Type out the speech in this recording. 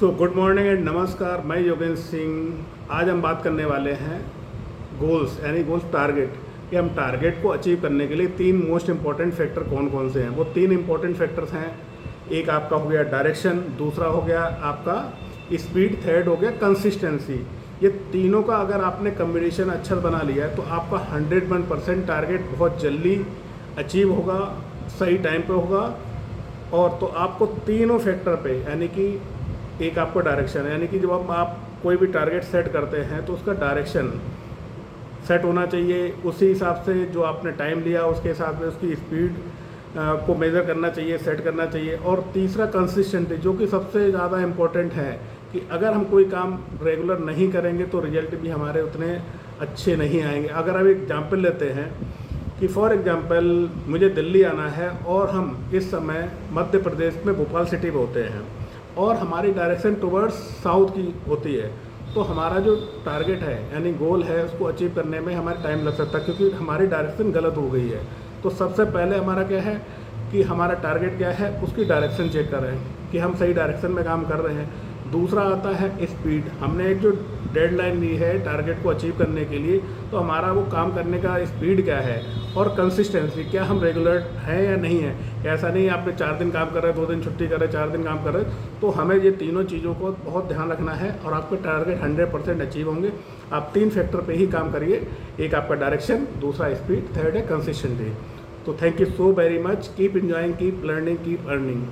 Good morning and नमस्कार। मैं योगेंद्र सिंह। आज हम बात करने वाले हैं गोल्स यानी गोल्स टारगेट कि हम टारगेट को अचीव करने के लिए तीन मोस्ट इंपॉर्टेंट फैक्टर कौन कौन से हैं। वो तीन इंपॉर्टेंट फैक्टर्स हैं। एक आपका हो गया डायरेक्शन, दूसरा हो गया आपका स्पीड, थर्ड हो गया कंसिस्टेंसी। ये तीनों का अगर आपने कम्बिनेशन अच्छा बना लिया है तो आपका 101% टारगेट बहुत जल्दी अचीव होगा, सही टाइम पे होगा। और तो आपको तीनों फैक्टर पे यानी कि एक आपको डायरेक्शन यानी कि जब आप कोई भी टारगेट सेट करते हैं तो उसका डायरेक्शन सेट होना चाहिए, उसी हिसाब से जो आपने टाइम लिया उसके हिसाब से उसकी स्पीड को मेज़र करना चाहिए, सेट करना चाहिए। और तीसरा कंसिस्टेंसी, जो कि सबसे ज़्यादा इम्पोर्टेंट है कि अगर हम कोई काम रेगुलर नहीं करेंगे तो रिजल्ट भी हमारे उतने अच्छे नहीं आएंगे। अगर हम एग्जाम्पल लेते हैं कि फॉर एग्जांपल मुझे दिल्ली आना है और हम इस समय मध्य प्रदेश में भोपाल सिटी में होते हैं और हमारी डायरेक्शन टुवर्ड्स साउथ की होती है, तो हमारा जो टारगेट है यानी गोल है उसको अचीव करने में हमारा टाइम लग सकता है क्योंकि हमारी डायरेक्शन गलत हो गई है। तो सबसे पहले हमारा क्या है कि हमारा टारगेट क्या है, उसकी डायरेक्शन चेक करें कि हम सही डायरेक्शन में काम कर रहे हैं। दूसरा आता है स्पीड। हमने एक जो डेडलाइन ली है टारगेट को अचीव करने के लिए, तो हमारा वो काम करने का स्पीड क्या है। और कंसिस्टेंसी, क्या हम रेगुलर हैं या नहीं है। ऐसा नहीं आपने 4 दिन काम कर रहे हैं, 2 दिन छुट्टी कर रहे हैं, 4 दिन काम कर रहे हैं। तो हमें ये तीनों चीज़ों को बहुत ध्यान रखना है और आपके टारगेट 100% अचीव होंगे। आप 3 फैक्टर पे ही काम करिए, एक आपका डायरेक्शन, दूसरा स्पीड, थर्ड है कंसिस्टेंसी। तो thank you so very much. Keep enjoying, keep learning, keep earning.